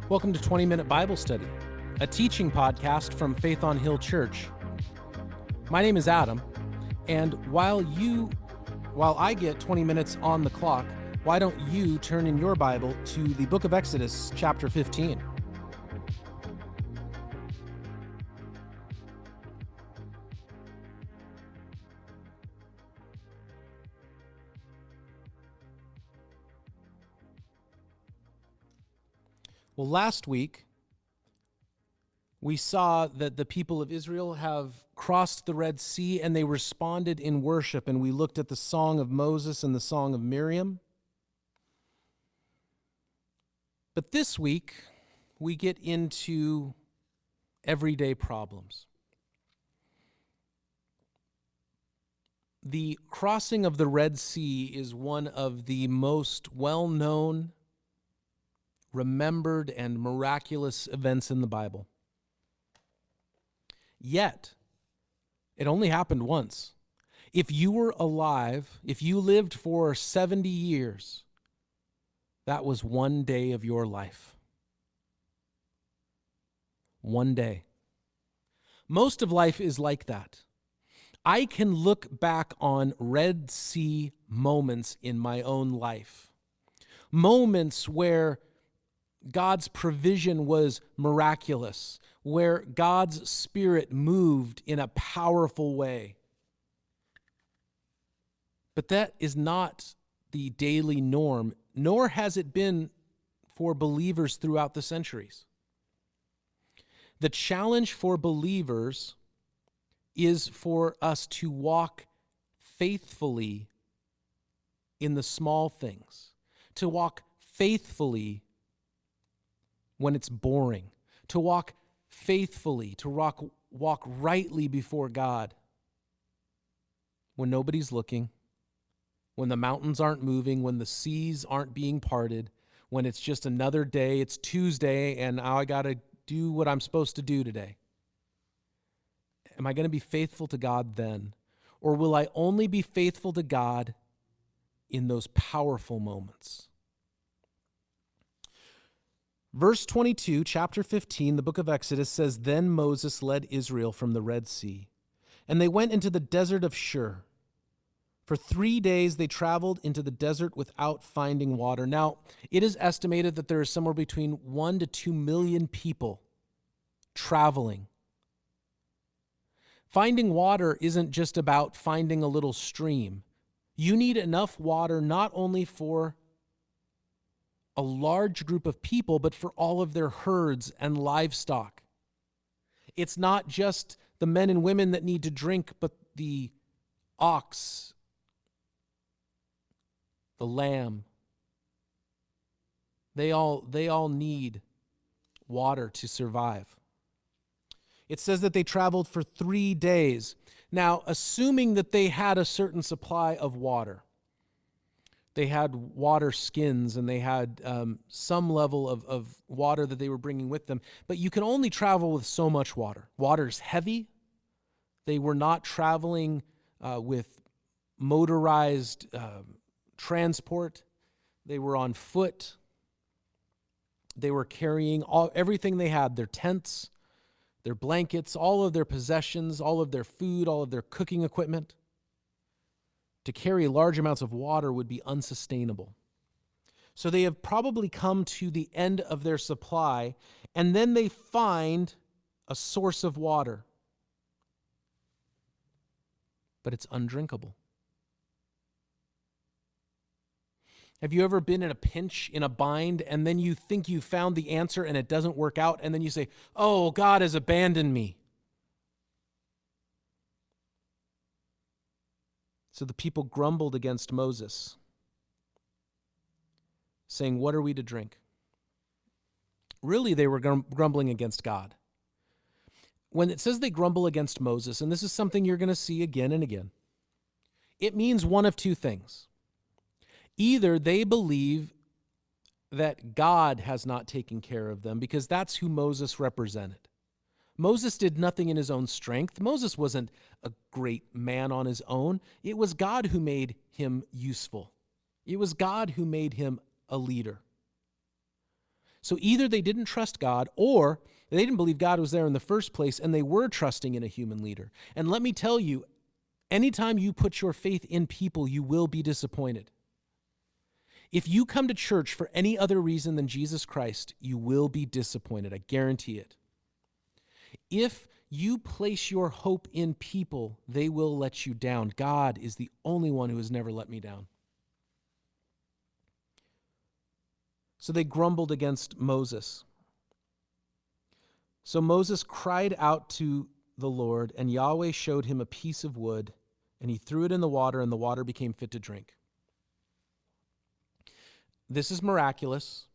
Welcome to 20-Minute Bible Study, a teaching podcast from Faith on Hill Church. My name is Adam, and while I get 20 minutes on the clock, why don't you turn in your Bible to the book of Exodus, chapter 15. Well, last week, we saw that the people of Israel have crossed the Red Sea and they responded in worship, and we looked at the song of Moses and the song of Miriam. But this week, we get into everyday problems. The crossing of the Red Sea is one of the most well-known, remembered, and miraculous events in the Bible. Yet, it only happened once. If you were alive, if you lived for 70 years, that was one day of your life. One day. Most of life is like that. I can look back on Red Sea moments in my own life. Moments where God's provision was miraculous, where God's Spirit moved in a powerful way. But that is not the daily norm, nor has it been for believers throughout the centuries. The challenge for believers is for us to walk faithfully in the small things, to walk faithfully when it's boring, to walk faithfully, to walk rightly before God when nobody's looking, when the mountains aren't moving, when the seas aren't being parted, when it's just another day, it's Tuesday, and now I got to do what I'm supposed to do today. Am I going to be faithful to God then? Or will I only be faithful to God in those powerful moments? Verse 22, chapter 15, the book of Exodus says, "Then Moses led Israel from the Red Sea, and they went into the desert of Shur. For 3 days they traveled into the desert without finding water." Now, it is estimated that there is somewhere between 1 to 2 million people traveling. Finding water isn't just about finding a little stream. You need enough water not only for a large group of people, but for all of their herds and livestock. It's not just the men and women that need to drink, but the ox, the lamb. They all need water to survive. It says that they traveled for 3 days. Now, assuming that they had a certain supply of water, they had water skins and they had some level of water that they were bringing with them. But you can only travel with so much water. Water's heavy. They were not traveling with motorized transport. They were on foot. They were carrying everything they had, their tents, their blankets, all of their possessions, all of their food, all of their cooking equipment. To carry large amounts of water would be unsustainable. So they have probably come to the end of their supply, and then they find a source of water. But it's undrinkable. Have you ever been in a pinch, in a bind, and then you think you found the answer and it doesn't work out, and then you say, "Oh, God has abandoned me"? So the people grumbled against Moses, saying, "What are we to drink?" Really, they were grumbling against God. When it says they grumble against Moses, and this is something you're going to see again and again, it means one of two things. Either they believe that God has not taken care of them, because that's who Moses represented. Moses did nothing in his own strength. Moses wasn't a great man on his own. It was God who made him useful. It was God who made him a leader. So either they didn't trust God, or they didn't believe God was there in the first place, and they were trusting in a human leader. And let me tell you, anytime you put your faith in people, you will be disappointed. If you come to church for any other reason than Jesus Christ, you will be disappointed. I guarantee it. If you place your hope in people, they will let you down. God is the only one who has never let me down. So they grumbled against Moses. So Moses cried out to the Lord, and Yahweh showed him a piece of wood, and he threw it in the water, and the water became fit to drink. This is miraculous.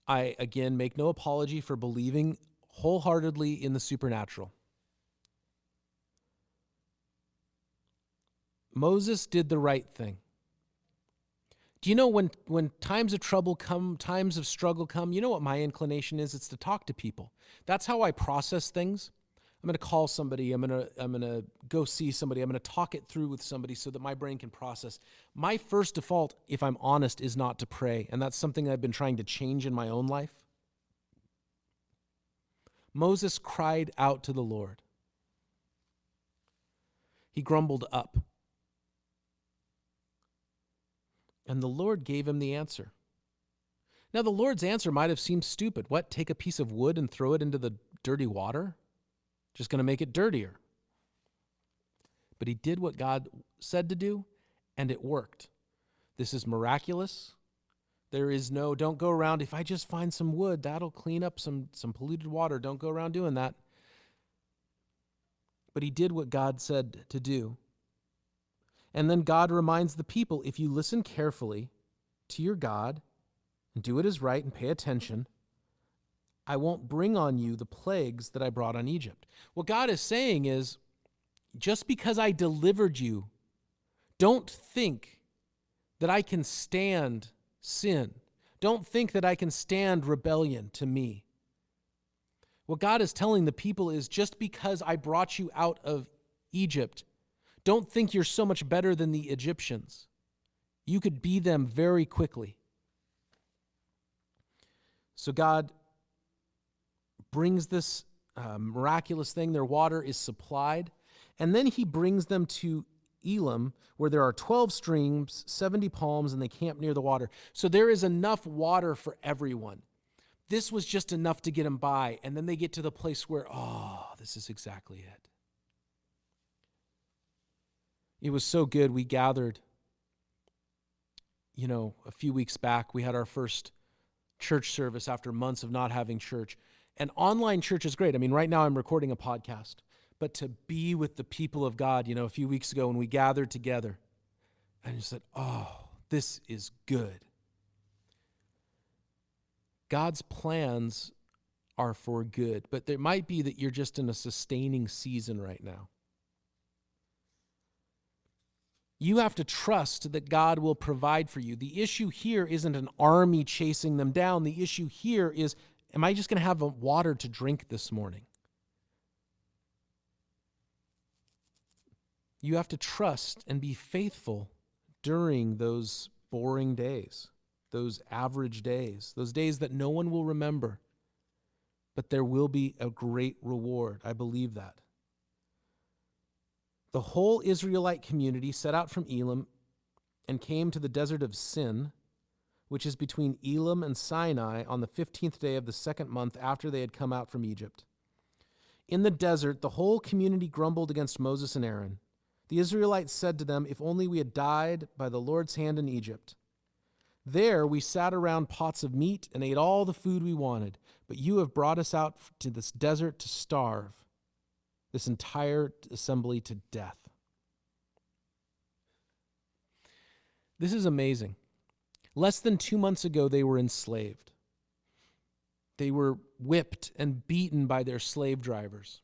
I, again, make no apology for believing wholeheartedly in the supernatural. Moses did the right thing. Do you know when times of trouble come, times of struggle come, you know what my inclination is? It's to talk to people. That's how I process things. I'm going to call somebody. I'm going to go see somebody. I'm going to talk it through with somebody so that my brain can process. My first default, if I'm honest, is not to pray, and that's something I've been trying to change in my own life. Moses cried out to the Lord. He grumbled up. And the Lord gave him the answer. Now, the Lord's answer might have seemed stupid. What, take a piece of wood and throw it into the dirty water? Just going to make it dirtier. But he did what God said to do, and it worked. This is miraculous. There is no, don't go around, if I just find some wood, that'll clean up some polluted water. Don't go around doing that. But he did what God said to do. And then God reminds the people, if you listen carefully to your God and do what is right and pay attention, I won't bring on you the plagues that I brought on Egypt. What God is saying is, just because I delivered you, don't think that I can stand sin. Don't think that I can stand rebellion to me. What God is telling the people is, just because I brought you out of Egypt, don't think you're so much better than the Egyptians. You could be them very quickly. So God brings this miraculous thing. Their water is supplied. And then he brings them to Elim, where there are 12 streams, 70 palms, and they camp near the water. So there is enough water for everyone. This was just enough to get them by. And then they get to the place where, oh, this is exactly it. It was so good. We gathered, a few weeks back. We had our first church service after months of not having church. And online church is great. I mean, right now I'm recording a podcast. But to be with the people of God, a few weeks ago when we gathered together, and you said, oh, this is good. God's plans are for good, but there might be that you're just in a sustaining season right now. You have to trust that God will provide for you. The issue here isn't an army chasing them down. The issue here is, am I just going to have water to drink this morning? You have to trust and be faithful during those boring days, those average days, those days that no one will remember, but there will be a great reward. I believe that. The whole Israelite community set out from Elim and came to the desert of Sin, which is between Elim and Sinai, on the 15th day of the second month after they had come out from Egypt. In the desert, the whole community grumbled against Moses and Aaron. The Israelites said to them, if only we had died by the Lord's hand in Egypt. There we sat around pots of meat and ate all the food we wanted, but you have brought us out to this desert to starve, this entire assembly to death. This is amazing. Less than 2 months ago, they were enslaved. They were whipped and beaten by their slave drivers.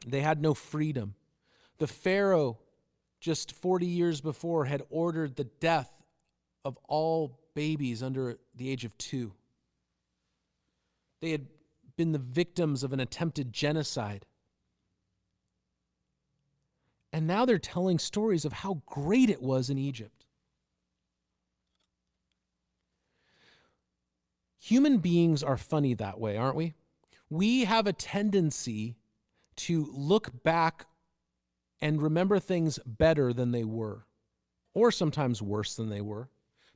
They had no freedom. The Pharaoh, just 40 years before, had ordered the death of all babies under the age of 2. They had been the victims of an attempted genocide. And now they're telling stories of how great it was in Egypt. Human beings are funny that way, aren't we? We have a tendency to look back and remember things better than they were, or sometimes worse than they were.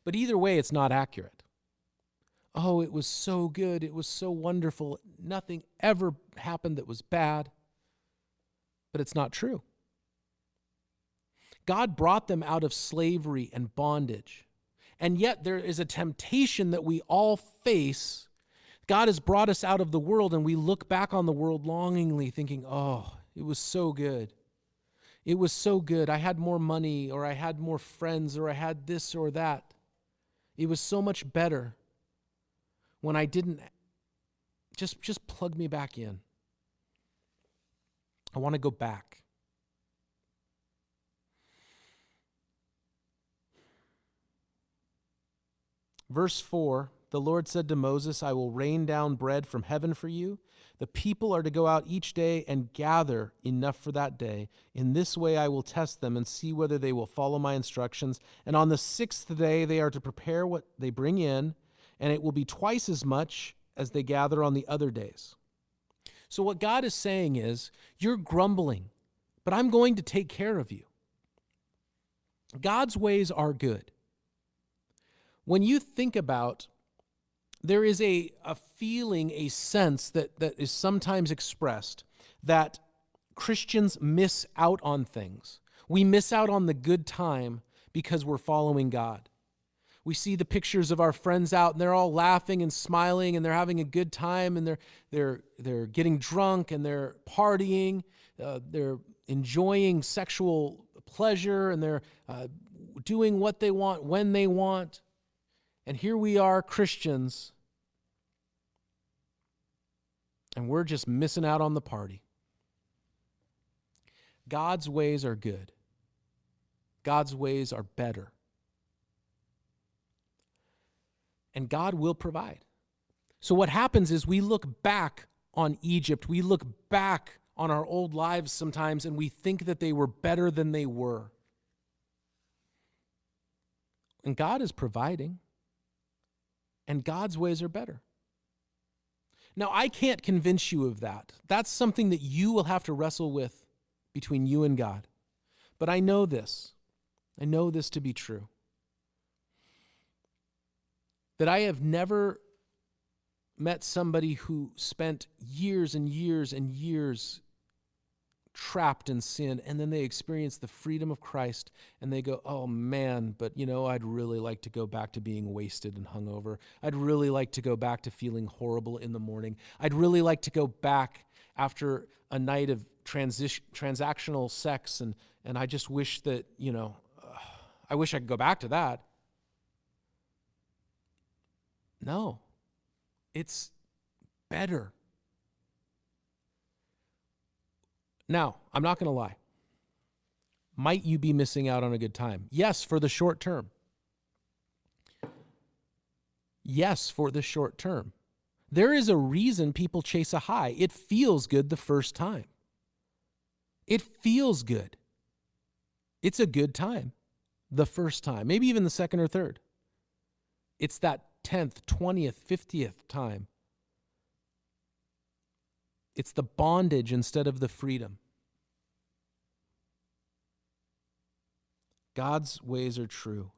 But either way, it's not accurate. Oh, it was so good. It was so wonderful. Nothing ever happened that was bad. But it's not true. God brought them out of slavery and bondage. And yet there is a temptation that we all face. God has brought us out of the world, and we look back on the world longingly thinking, oh, it was so good. It was so good. I had more money, or I had more friends, or I had this or that. It was so much better when I didn't. Just plug me back in. I want to go back. Verse 4, the Lord said to Moses, I will rain down bread from heaven for you. The people are to go out each day and gather enough for that day. In this way I will test them and see whether they will follow my instructions. And on the sixth day they are to prepare what they bring in, and it will be twice as much as they gather on the other days. So what God is saying is, you're grumbling, but I'm going to take care of you. God's ways are good. When you think about, there is a feeling, a sense that is sometimes expressed that Christians miss out on things. We miss out on the good time because we're following God. We see the pictures of our friends out, and they're all laughing and smiling, and they're having a good time, and they're getting drunk, and they're partying, they're enjoying sexual pleasure, and they're doing what they want when they want. And here we are, Christians, and we're just missing out on the party. God's ways are good. God's ways are better. And God will provide. So what happens is we look back on Egypt, we look back on our old lives sometimes, and we think that they were better than they were. And God is providing. And God's ways are better. Now, I can't convince you of that. That's something that you will have to wrestle with between you and God. But I know this. I know this to be true. That I have never met somebody who spent years and years and years trapped in sin, and then they experience the freedom of Christ, and they go, oh man, but I'd really like to go back to being wasted and hungover. I'd really like to go back to feeling horrible in the morning. I'd really like to go back after a night of transactional sex, and I just wish that, I wish I could go back to that. No, it's better. Now, I'm not going to lie. Might you be missing out on a good time? Yes, for the short term. Yes, for the short term. There is a reason people chase a high. It feels good the first time. It feels good. It's a good time the first time, maybe even the second or third. It's that 10th, 20th, 50th time. It's the bondage instead of the freedom. God's ways are true.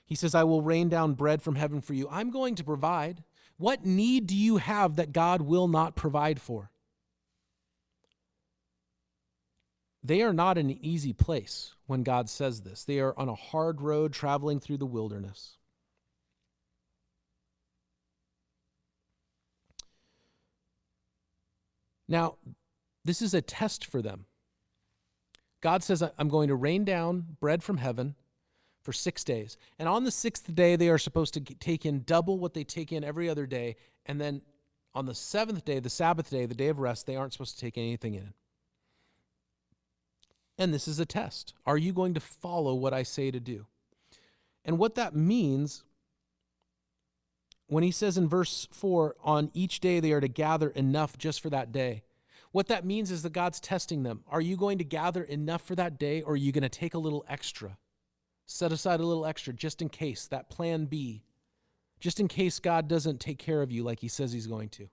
He says, I will rain down bread from heaven for you. I'm going to provide. What need do you have that God will not provide for? They are not in an easy place when God says this. They are on a hard road traveling through the wilderness. Now, this is a test for them. God says, I'm going to rain down bread from heaven for 6 days. And on the sixth day, they are supposed to take in double what they take in every other day. And then on the seventh day, the Sabbath day, the day of rest, they aren't supposed to take anything in. And this is a test. Are you going to follow what I say to do? And what that means, when he says in verse 4, on each day they are to gather enough just for that day. What that means is that God's testing them. Are you going to gather enough for that day, or are you going to take a little extra? Set aside a little extra just in case, that plan B. just in case God doesn't take care of you like he says he's going to.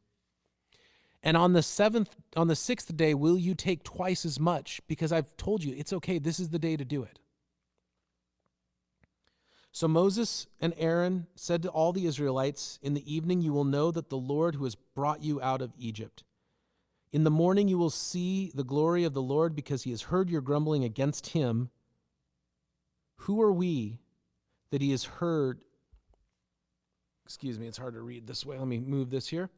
And on the 6th day, will you take twice as much? Because I've told you, it's okay. This is the day to do it. So Moses and Aaron said to all the Israelites, in the evening you will know that the Lord who has brought you out of Egypt. In the morning you will see the glory of the Lord because he has heard your grumbling against him. Who are we that he has heard? Excuse me, it's hard to read this way. Let me move this here.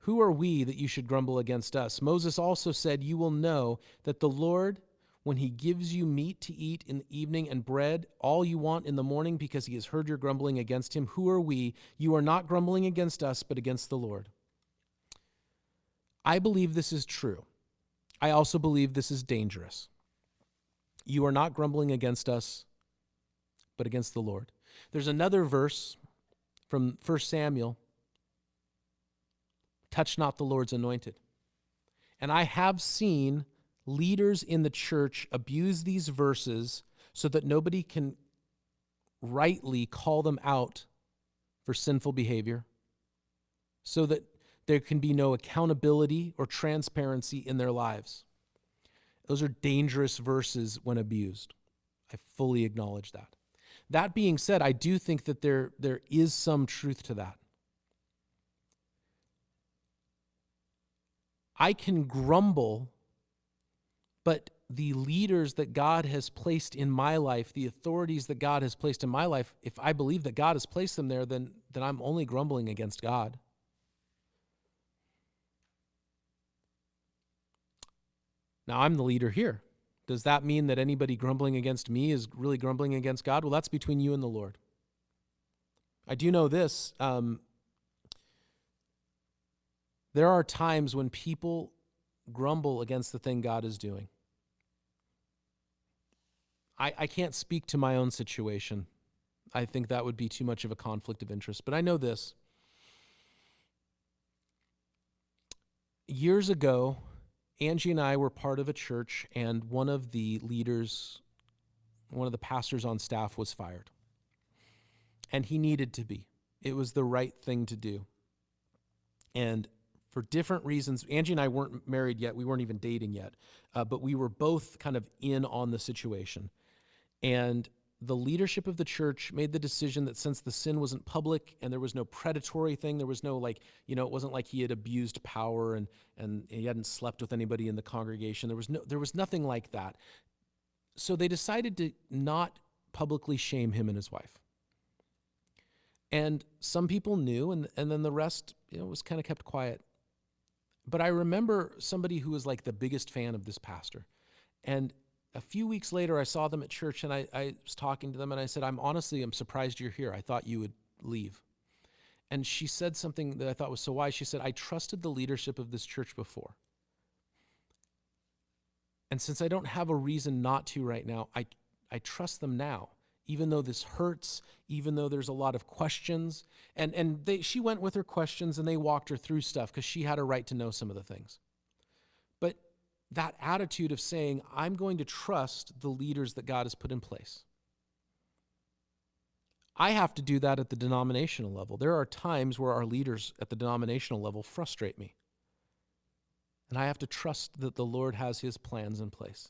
Who are we that you should grumble against us? Moses also said, you will know that the Lord, when he gives you meat to eat in the evening and bread, all you want in the morning because he has heard your grumbling against him. Who are we? You are not grumbling against us, but against the Lord. I believe this is true. I also believe this is dangerous. You are not grumbling against us, but against the Lord. There's another verse from 1 Samuel, touch not the Lord's anointed. And I have seen leaders in the church abuse these verses so that nobody can rightly call them out for sinful behavior, so that there can be no accountability or transparency in their lives. Those are dangerous verses when abused. I fully acknowledge that. That being said, I do think that there is some truth to that. I can grumble, but the leaders that God has placed in my life, the authorities that God has placed in my life, if I believe that God has placed them there, then I'm only grumbling against God. Now, I'm the leader here. Does that mean that anybody grumbling against me is really grumbling against God? Well, that's between you and the Lord. I do know this. There are times when people grumble against the thing God is doing. I can't speak to my own situation. I think that would be too much of a conflict of interest. But I know this. Years ago, Angie and I were part of a church, and one of the leaders, one of the pastors on staff was fired. And he needed to be. It was the right thing to do. And for different reasons, Angie and I weren't married yet. We weren't even dating yet. But we were both kind of in on the situation. And the leadership of the church made the decision that since the sin wasn't public and there was no predatory thing, there was no it wasn't like he had abused power and he hadn't slept with anybody in the congregation. There was nothing like that. So they decided to not publicly shame him and his wife. And some people knew, and then the rest, was kind of kept quiet. But I remember somebody who was like the biggest fan of this pastor. And a few weeks later, I saw them at church, and I was talking to them, and I said, I'm surprised you're here. I thought you would leave. And she said something that I thought was so wise. She said, I trusted the leadership of this church before. And since I don't have a reason not to right now, I trust them now, even though this hurts, even though there's a lot of questions. And she went with her questions, and they walked her through stuff because she had a right to know some of the things. But that attitude of saying, I'm going to trust the leaders that God has put in place. I have to do that at the denominational level. There are times where our leaders at the denominational level frustrate me. And I have to trust that the Lord has his plans in place.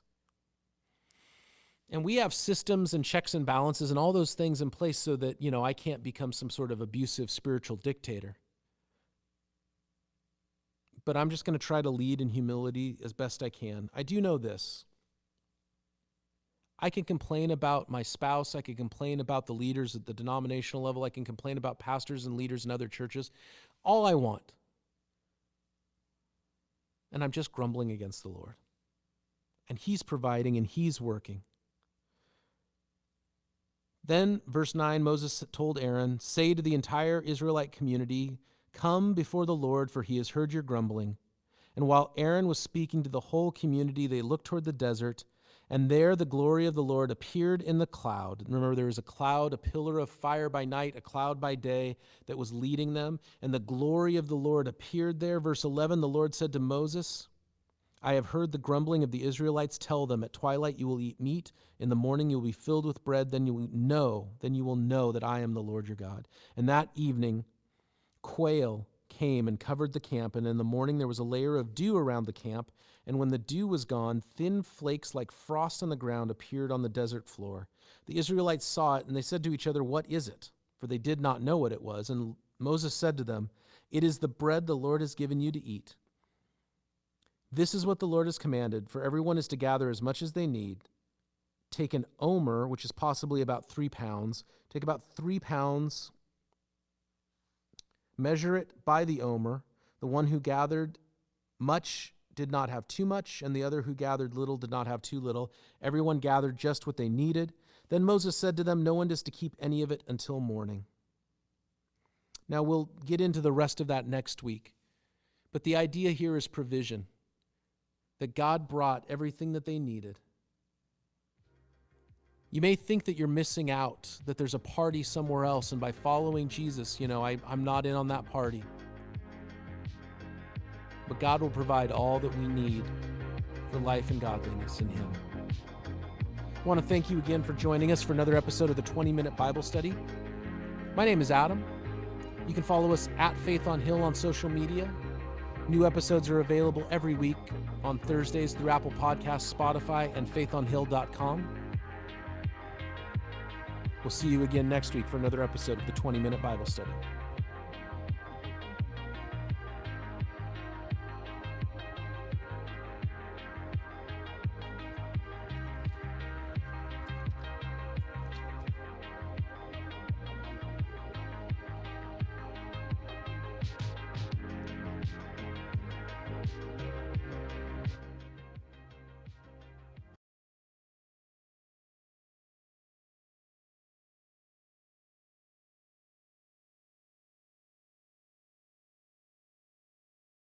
And we have systems and checks and balances and all those things in place so that, I can't become some sort of abusive spiritual dictator. But I'm just going to try to lead in humility as best I can. I do know this. I can complain about my spouse. I can complain about the leaders at the denominational level. I can complain about pastors and leaders in other churches. All I want. And I'm just grumbling against the Lord. And he's providing and he's working. Then, verse 9, Moses told Aaron, say to the entire Israelite community, come before the Lord, for he has heard your grumbling. And while Aaron was speaking to the whole community, they looked toward the desert, and there the glory of the Lord appeared in the cloud. Remember, there was a cloud, a pillar of fire by night, a cloud by day that was leading them, and the glory of the Lord appeared there. Verse 11, the Lord said to Moses, I have heard the grumbling of the Israelites. Tell them, at twilight you will eat meat, in the morning you will be filled with bread, then you will know that I am the Lord your God. And that evening quail came and covered the camp, and in the morning there was a layer of dew around the camp, and when the dew was gone, thin flakes like frost on the ground appeared on the desert floor. The Israelites saw it, and they said to each other, "What is it?" For they did not know what it was. And Moses said to them, "It is the bread the Lord has given you to eat. This is what the Lord has commanded, for everyone is to gather as much as they need. Take an omer," which is possibly about 3 pounds. Take about 3 pounds, measure it by the omer. The one who gathered much did not have too much, and the other who gathered little did not have too little. Everyone gathered just what they needed. Then Moses said to them, "No one is to keep any of it until morning." Now we'll get into the rest of that next week. But the idea here is provision. That God brought everything that they needed. You may think that you're missing out, that there's a party somewhere else, and by following Jesus, I'm not in on that party. But God will provide all that we need for life and godliness in Him. I want to thank you again for joining us for another episode of the 20-Minute Bible Study. My name is Adam. You can follow us at Faith on Hill on social media. New episodes are available every week on Thursdays through Apple Podcasts, Spotify, and faithonhill.com. We'll see you again next week for another episode of the 20-Minute Bible Study.